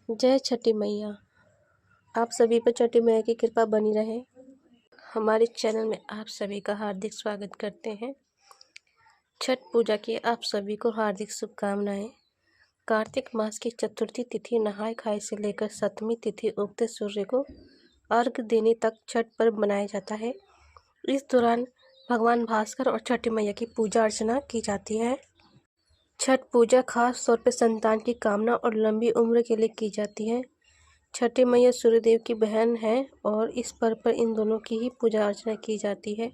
जय छठी मैया। आप सभी पर छठी मैया की कृपा बनी रहे। हमारे चैनल में आप सभी का हार्दिक स्वागत करते हैं। छठ पूजा की आप सभी को हार्दिक शुभकामनाएं। कार्तिक मास की चतुर्थी तिथि नहाय खाए से लेकर सप्तमी तिथि उगते सूर्य को अर्घ देने तक छठ पर्व मनाया जाता है। इस दौरान भगवान भास्कर और छठी मैया की पूजा अर्चना की जाती है। छठ पूजा खास तौर पर संतान की कामना और लंबी उम्र के लिए की जाती है। छठी मैया सूर्यदेव की बहन है और इस पर्व पर इन दोनों की ही पूजा अर्चना की जाती है।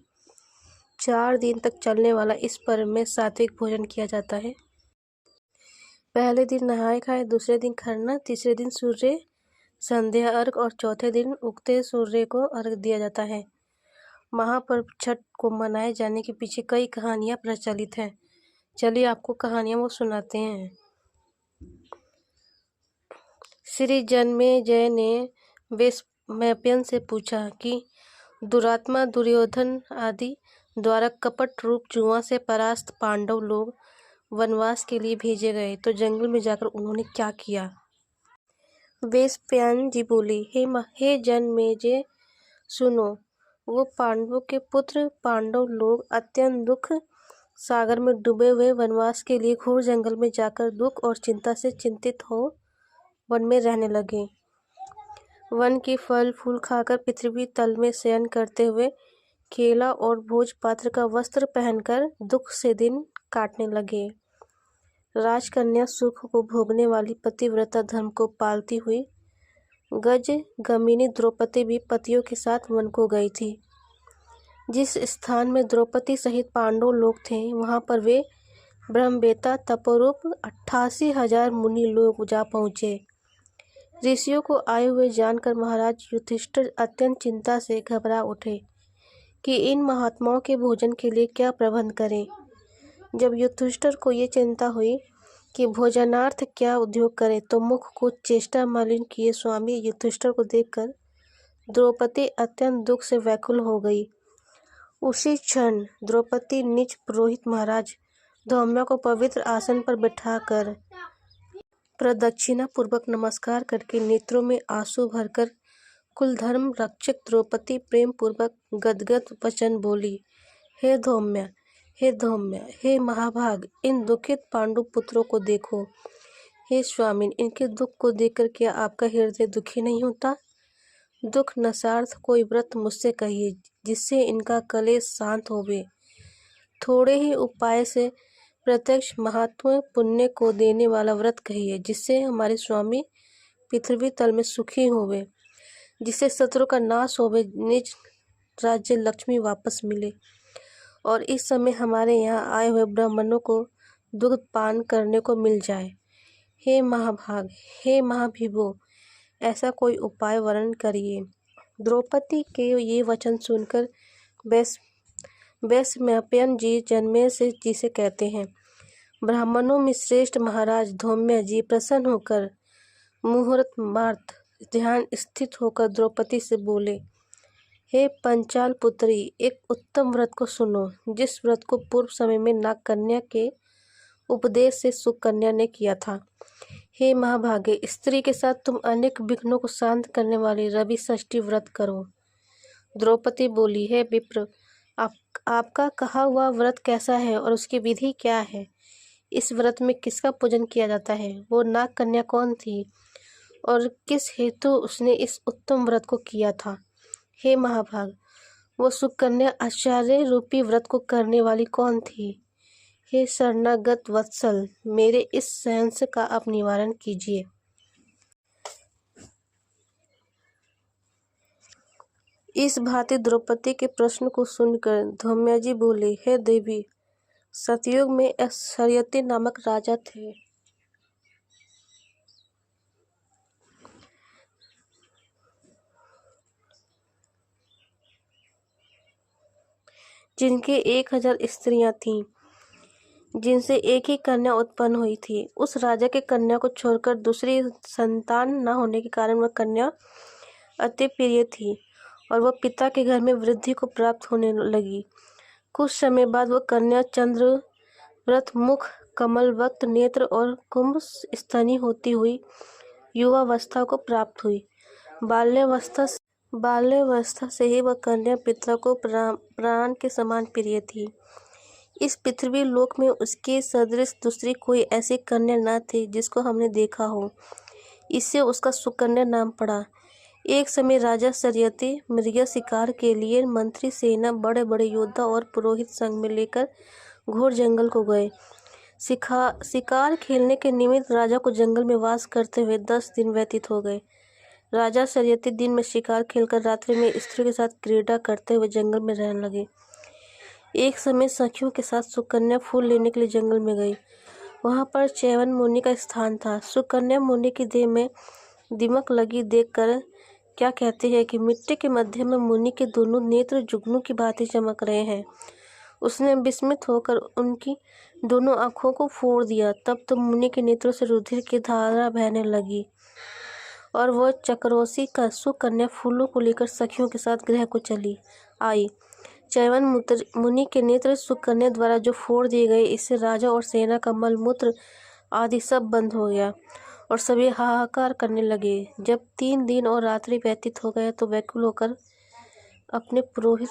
4 दिन तक चलने वाला इस पर्व में सात्विक भोजन किया जाता है। पहले दिन नहाय खाए, दूसरे दिन खरना, तीसरे दिन सूर्य संध्या अर्घ और चौथे दिन उगते सूर्य को अर्घ दिया जाता है। महापर्व छठ को मनाए जाने के पीछे कई कहानियां प्रचलित हैं। चलिए आपको कहानियां वो सुनाते हैं। श्री जन्मेजय ने वैशंपायन से पूछा कि दुरात्मा दुर्योधन आदि द्वारा कपट रूप जुआ से परास्त पांडव लोग वनवास के लिए भेजे गए तो जंगल में जाकर उन्होंने क्या किया। वैशंपायन जी बोले, हे जन्मेजय सुनो, वो पांडवों के पुत्र पांडव लोग अत्यंत दुख सागर में डूबे हुए वनवास के लिए घोर जंगल में जाकर दुख और चिंता से चिंतित हो वन में रहने लगे। वन के फल फूल खाकर पृथ्वी तल में शयन करते हुए केला और भोजपात्र का वस्त्र पहनकर दुख से दिन काटने लगे। राजकन्या सुख को भोगने वाली पतिव्रता धर्म को पालती हुई गज गमिनी द्रौपदी भी पतियों के साथ वन को गई थी। जिस स्थान में द्रौपदी सहित पांडव लोग थे वहां पर वे ब्रह्मवेत्ता तपोरूप 88,000 मुनि लोग जा पहुँचे। ऋषियों को आए हुए जानकर महाराज युधिष्ठिर अत्यंत चिंता से घबरा उठे कि इन महात्माओं के भोजन के लिए क्या प्रबंध करें। जब युधिष्ठिर को ये चिंता हुई कि भोजनार्थ क्या उद्योग करें तो मुख को चेष्टा मलिन किए स्वामी युधिष्ठिर को देखकर द्रौपदी अत्यंत दुख से व्याकुल हो गई। उसी क्षण द्रौपदी निज पुरोहित महाराज धौम्य को पवित्र आसन पर बिठाकर प्रदक्षिणा पूर्वक नमस्कार करके नेत्रों में आंसू भरकर कुल धर्म रक्षक द्रौपदी प्रेम पूर्वक गदगद वचन बोली, हे धौम्य, हे धौम्य, हे महाभाग, इन दुखित पांडु पुत्रों को देखो। हे स्वामिन, इनके दुख को देखकर क्या आपका हृदय दुखी नहीं होता। दुख नसार्थ कोई व्रत मुझसे कहिए जिससे इनका कलेश शांत होवे। थोड़े ही उपाय से प्रत्यक्ष महात्म पुण्य को देने वाला व्रत कहिए जिससे हमारे स्वामी पृथ्वी तल में सुखी होवे, जिससे शत्रु का नाश होवे, निज राज्य लक्ष्मी वापस मिले और इस समय हमारे यहाँ आए हुए ब्राह्मणों को दुग्ध पान करने को मिल जाए। हे महाभाग, हे महाभिभो, ऐसा कोई उपाय वर्णन करिए। द्रौपदी के ये वचन सुनकर वैशंपायन जी जन्मेजय जी से कहते हैं, ब्राह्मणों में श्रेष्ठ महाराज धौम्य जी प्रसन्न होकर मुहूर्त मार्त ध्यान स्थित होकर द्रौपदी से बोले, हे पंचाल पुत्री, एक उत्तम व्रत को सुनो जिस व्रत को पूर्व समय में नागकन्या के उपदेश से सुकन्या ने किया था। हे महाभागे, स्त्री के साथ तुम अनेक विघ्नों को शांत करने वाले रवि षष्ठी व्रत करो। द्रौपदी बोली, हे विप्र, आपका कहा हुआ व्रत कैसा है और उसकी विधि क्या है। इस व्रत में किसका पूजन किया जाता है, वो नाग कन्या कौन थी और किस हेतु उसने इस उत्तम व्रत को किया था। हे महाभाग, वो सुकन्या आचार्य रूपी व्रत को करने वाली कौन थी। हे शरणागत वत्सल, मेरे इस सहंस का आप निवारण कीजिए। इस भांति द्रौपदी के प्रश्न को सुनकर धौम्य जी बोले, हे देवी, सतयुग में सत्यवती नामक राजा थे। जिनके 1000 स्त्रियां थीं, जिनसे एक ही कन्या उत्पन्न हुई थी। उस राजा के कन्या को छोड़कर दूसरी संतान न होने के कारण वह कन्या अति प्रिय थी और वह पिता के घर में वृद्धि को प्राप्त होने लगी। कुछ समय बाद वह कन्या चंद्र व्रत मुख, कमल वक्त नेत्र और कुंभ स्तनी होती हुई युवावस्था को प्राप्त हुई। बाल्यावस्था से ही वह कन्या पिता को प्राण के समान प्रिय थी। इस पृथ्वी लोक में उसके सदृश दूसरी कोई ऐसी कन्या न थी जिसको हमने देखा हो। इससे उसका सुकन्या नाम पड़ा। एक समय राजा सत्यवती मृग शिकार के लिए मंत्री, सेना, बड़े बड़े योद्धा और पुरोहित संग में लेकर घोर जंगल को गए। शिकार खेलने के निमित्त राजा को जंगल में वास करते हुए 10 दिन व्यतीत हो गए। राजा सत्यवती दिन में शिकार खेलकर रात्रि में स्त्रियों के साथ क्रीड़ा करते हुए जंगल में रहने लगे। एक समय सखियों के साथ सुकन्या फूल लेने के लिए जंगल में गई। वहां पर चैवन मुनि का स्थान था। सुकन्या मुनि की देह में दीमक लगी देखकर क्या कहते हैं कि मिट्टी के मध्य में मुनि के दोनों नेत्र जुगनू की भांति चमक रहे हैं। उसने विस्मित होकर उनकी दोनों आंखों को फोड़ दिया। तब तो मुनि के नेत्रों से रुधिर की धारा बहने लगी और वह चक्रोसी का सुकन्या फूलों को लेकर सखियों के साथ गृह को चली आई। चैवन मुनि के नेत्र सुकन्या द्वारा जो फोड़ दिए गए, इससे राजा और सेना का मल मूत्र आदि सब बंद हो गया और सभी हाहाकार करने लगे। जब 3 दिन और रात्रि व्यतीत हो गए तो व्याकुल होकर अपने पुरोहित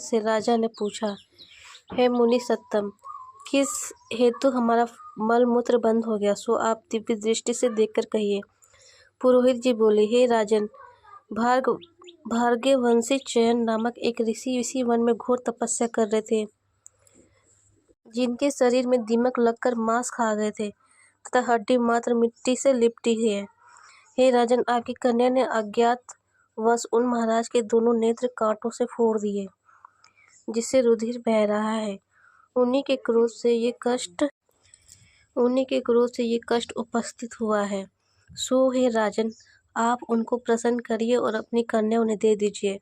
से राजा ने पूछा, हे मुनि सत्तम, किस हेतु हमारा मल मूत्र बंद हो गया, सो आप दिव्य दृष्टि से देखकर कहिए। पुरोहित जी बोले, हे राजन, भार्गववंशी चयन नामक एक ऋषि इसी वन में घोर तपस्या कर रहे थे, जिनके शरीर में दीमक लगकर मांस खा गए थे तथा हड्डी मात्र मिट्टी से लिपटी है। हे राजन, आपकी कन्या ने अज्ञात वश उन महाराज के दोनों नेत्र कांटों से फोड़ दिए, जिससे रुधिर बह रहा है। उन्हीं के क्रोध से ये कष्ट उपस्थित हुआ है। सो हे राजन, आप उनको प्रसन्न करिए और अपनी कन्या उन्हें दे दीजिए।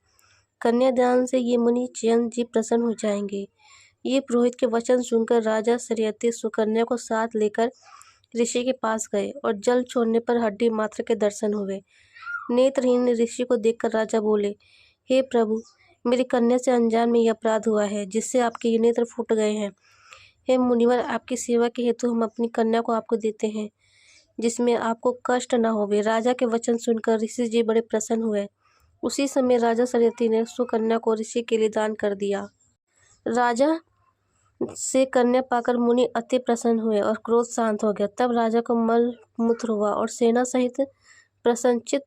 कन्यादान से ये मुनि चयन जी प्रसन्न हो जाएंगे। ये पुरोहित के वचन सुनकर राजा सत्यवती सुकन्या को साथ लेकर ऋषि के पास गए और जल छोड़ने पर हड्डी मात्र के दर्शन हुए। नेत्रहीन ऋषि को देखकर राजा बोले, हे प्रभु, मेरी कन्या से अनजान में यह अपराध हुआ है, जिससे आपके ये नेत्र फूट गए हैं। हे मुनिवर, आपकी सेवा के हेतु हम अपनी कन्या को आपको देते हैं, जिसमें आपको कष्ट न होवे। राजा के वचन सुनकर ऋषि जी बड़े प्रसन्न हुए। उसी समय राजा सत्यवती ने सुकन्या को ऋषि के लिए दान कर दिया। राजा से कन्या पाकर मुनि अति प्रसन्न हुए और क्रोध शांत हो गया। तब राजा को मल मूत्र हुआ और सेना सहित प्रसन्नचित्त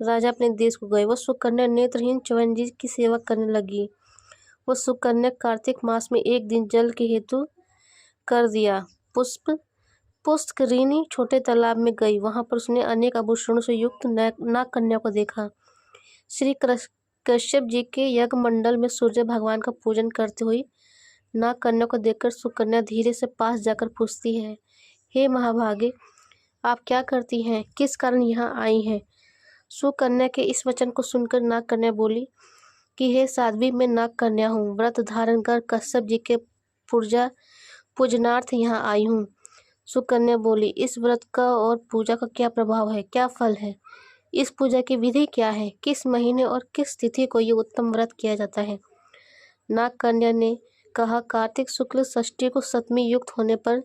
राजा अपने देश को गए। वह सुकन्या नेत्रहीन च्यवनजी की सेवा करने लगी। वह सुकन्या कार्तिक मास में एक दिन जल के हेतु कर दिया पुष्करिणी छोटे तालाब में गई। वहां पर उसने अनेक आभूषणों से युक्त नाग कन्या को देखा। श्री कश्यप जी के यज्ञ मंडल में सूर्य भगवान का पूजन करते हुए नाग कन्या को देखकर सुकन्या धीरे से पास जाकर पूछती है, हे महाभागे, आप क्या करती हैं, किस कारण यहाँ आई हैं? सुकन्या के इस वचन को सुनकर नाग कन्या बोली कि हे साध्वी, मैं नाग कन्या हूँ, व्रत धारण कर कश्यप जी के पूजनार्थ यहाँ आई हूँ। सुकन्या बोली, इस व्रत का और पूजा का क्या प्रभाव है, क्या फल है? इस पूजा की विधि क्या है? किस महीने और किस तिथि को ये उत्तम व्रत किया जाता है? नाग कन्या ने कहा, कार्तिक शुक्ल षष्ठी को सप्तमी युक्त होने पर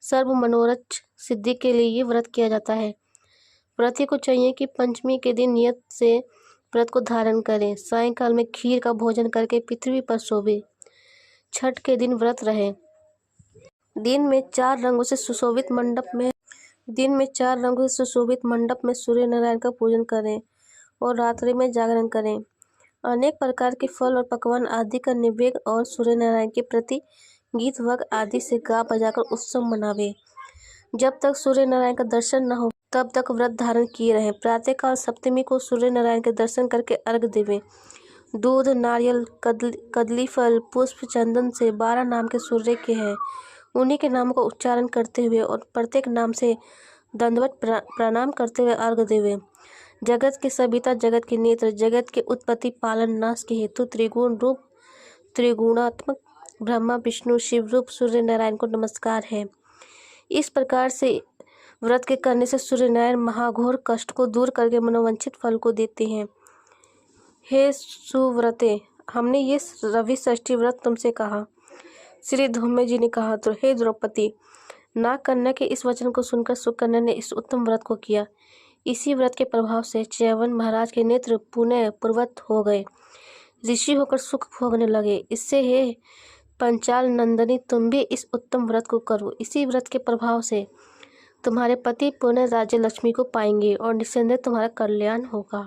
सर्व मनोरथ सिद्धि के लिए ये व्रत किया जाता है। व्रती को चाहिए कि पंचमी के दिन नियत से व्रत को धारण करें, सायंकाल में खीर का भोजन करके पृथ्वी पर सोवे, छठ के दिन व्रत रहे, दिन में 4 रंगों से सुशोभित मंडप में सूर्य नारायण का पूजन करें और रात्रि में जागरण करें। अनेक प्रकार के फल और पकवान आदि का निवेद और सूर्य नारायण के प्रति गीत वग आदि से गा बजाकर उत्सव मनावे। जब तक सूर्य नारायण का दर्शन न हो तब तक व्रत धारण किए रहें। प्रातःकाल सप्तमी को सूर्य नारायण के दर्शन करके अर्घ देवें। दूध, नारियल, कदली फल, पुष्प, चंदन से 12 नाम के सूर्य के हैं, उन्हीं के नाम का उच्चारण करते हुए और प्रत्येक नाम से दंडवत प्रणाम करते हुए अर्घ देवे। जगत के सविता, जगत के नेत्र, जगत के उत्पत्ति पालन नाश के हेतु त्रिगुण रूप त्रिगुणात्मक ब्रह्मा विष्णु शिव रूप सूर्य नारायण को नमस्कार है। इस प्रकार से व्रत के करने से सूर्य नारायण महाघोर कष्ट को दूर करके मनोवांछित फल को देते हैं। हे सुव्रते, हमने ये रवि षष्ठी व्रत तुमसे कहा। श्री धौम्य जी ने कहा, तो हे द्रौपदी, नागकन्या के इस वचन को सुनकर सुकन्या ने इस उत्तम व्रत को किया। इसी व्रत के प्रभाव से च्यवन महाराज के नेत्र पुनः पूर्वत हो गए, ऋषि होकर सुख भोगने लगे। इससे हे पंचाल नंदनी, तुम भी इस उत्तम व्रत को करो। इसी व्रत के प्रभाव से तुम्हारे पति पुनः राज्य लक्ष्मी को पाएंगे और निस्संदेह तुम्हारा कल्याण होगा।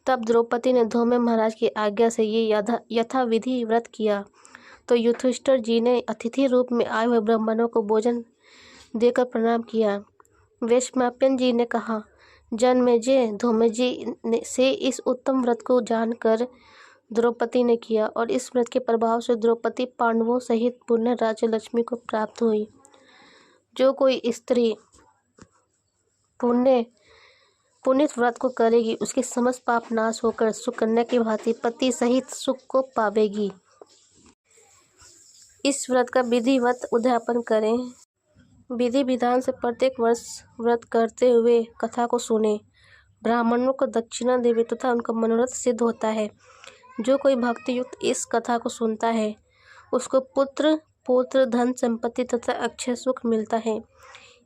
तब द्रौपदी ने धौम्य महाराज की आज्ञा से ये यथाविधि व्रत किया। तो युधिष्ठिर जी ने अतिथि रूप में आए हुए ब्राह्मणों को भोजन देकर प्रणाम किया। वैशंपायन जी ने कहा, जन्मेजय धौम्य जी से इस उत्तम व्रत को जानकर द्रौपदी ने किया और इस व्रत के प्रभाव से द्रौपदी पांडवों सहित पुनः राज्य लक्ष्मी को प्राप्त हुई। जो कोई स्त्री पुनित व्रत को करेगी, उसके समस्त पाप नाश होकर सुकन्या की भांति पति सहित सुख को पावेगी। इस व्रत का विधिवत उद्यापन करें। विधि विधान से प्रत्येक वर्ष व्रत करते हुए कथा को सुने। ब्राह्मणों को दक्षिणा देवे तथा उनका मनोरथ सिद्ध होता है। जो कोई भक्ति युक्त इस कथा को सुनता है, उसको पुत्र पौत्र धन संपत्ति तथा अक्षय सुख मिलता है।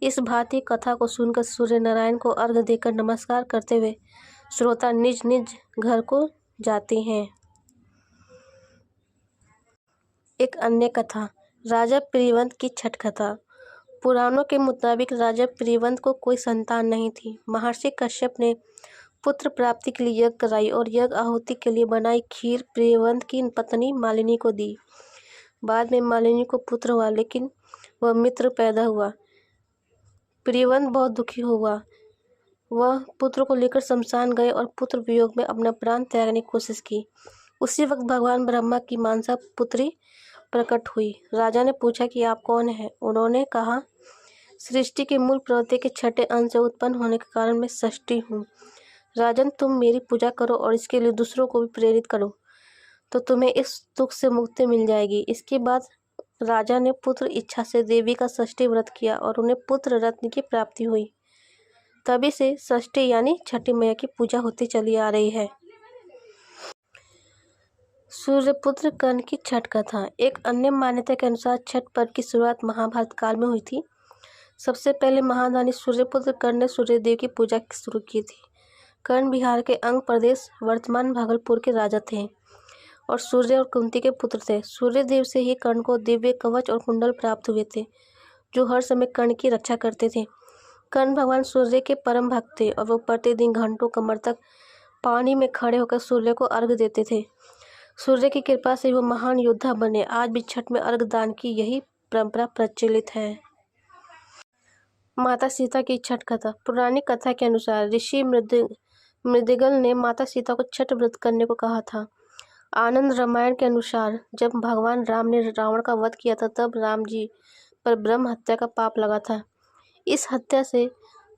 इस भांति कथा को सुनकर सूर्य नारायण को अर्घ्य देकर नमस्कार करते हुए श्रोता निज निज घर को जाते हैं। एक अन्य कथा, राजा प्रियव्रत की छठ कथा। पुराणों के मुताबिक राजा प्रियव्रत को कोई संतान नहीं थी। महर्षि कश्यप ने पुत्र प्राप्ति के लिए यज्ञ कराई और यज्ञ आहुति के लिए बनाई खीर प्रियव्रत की पत्नी मालिनी को दी। बाद में मालिनी को पुत्र हुआ, लेकिन वह मित्र पैदा हुआ। प्रियव्रत बहुत दुखी हुआ। वह पुत्र को लेकर शमशान गए और पुत्र वियोग में अपना प्राण त्यागने की कोशिश की। उसी वक्त भगवान ब्रह्मा की मानसा पुत्री प्रकट हुई। राजा ने पूछा कि आप कौन हैं? उन्होंने कहा, सृष्टि के मूल प्रवृत्ति के छठे अंश से उत्पन्न होने के कारण मैं षष्ठी हूँ। राजन, तुम मेरी पूजा करो और इसके लिए दूसरों को भी प्रेरित करो, तो तुम्हें इस दुख से मुक्ति मिल जाएगी। इसके बाद राजा ने पुत्र इच्छा से देवी का षष्ठी व्रत किया और उन्हें पुत्र रत्न की प्राप्ति हुई। तभी से षष्ठी यानी छठी मैया की पूजा होती चली आ रही है। सूर्यपुत्र कर्ण की छठ कथा। एक अन्य मान्यता के अनुसार छठ पर्व की शुरुआत महाभारत काल में हुई थी। सबसे पहले महादानी सूर्यपुत्र कर्ण ने सूर्यदेव की पूजा शुरू की थी। कर्ण बिहार के अंग प्रदेश वर्तमान भागलपुर के राजा थे और सूर्य और कुंती के पुत्र थे। सूर्यदेव से ही कर्ण को दिव्य कवच और कुंडल प्राप्त हुए थे, जो हर समय कर्ण की रक्षा करते थे। कर्ण भगवान सूर्य के परम भक्त थे और वो प्रतिदिन घंटों कमर तक पानी में खड़े होकर सूर्य को अर्घ्य देते थे। सूर्य की कृपा से वो महान योद्धा बने। आज भी छठ में अर्घ्य दान की यही परंपरा प्रचलित है। माता सीता की छठ कथा। पुरानी कथा के अनुसार ऋषि मृदगल ने माता सीता को छठ व्रत करने को कहा था। आनंद रामायण के अनुसार जब भगवान राम ने रावण का वध किया था, तब राम जी पर ब्रह्म हत्या का पाप लगा था। इस हत्या से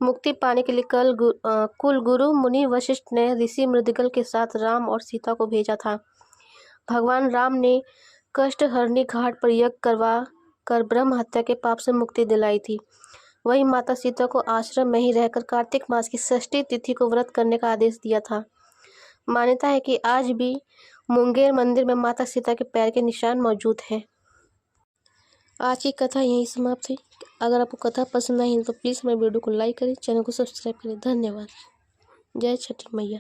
मुक्ति पाने के लिए कुल गुरु मुनि वशिष्ठ ने ऋषि मृदगल के साथ राम और सीता को भेजा था। भगवान राम ने कष्टहरणी घाट पर यज्ञ करवा कर ब्रह्म हत्या के पाप से मुक्ति दिलाई थी। वही माता सीता को आश्रम में ही रहकर कार्तिक मास की षष्ठी तिथि को व्रत करने का आदेश दिया था। मान्यता है कि आज भी मुंगेर मंदिर में माता सीता के पैर के निशान मौजूद हैं। आज की कथा यहीं समाप्त हुई। अगर आपको कथा पसंद आई तो प्लीज़ मेरे वीडियो को लाइक करें, चैनल को सब्सक्राइब करें। धन्यवाद। जय छठी मैया।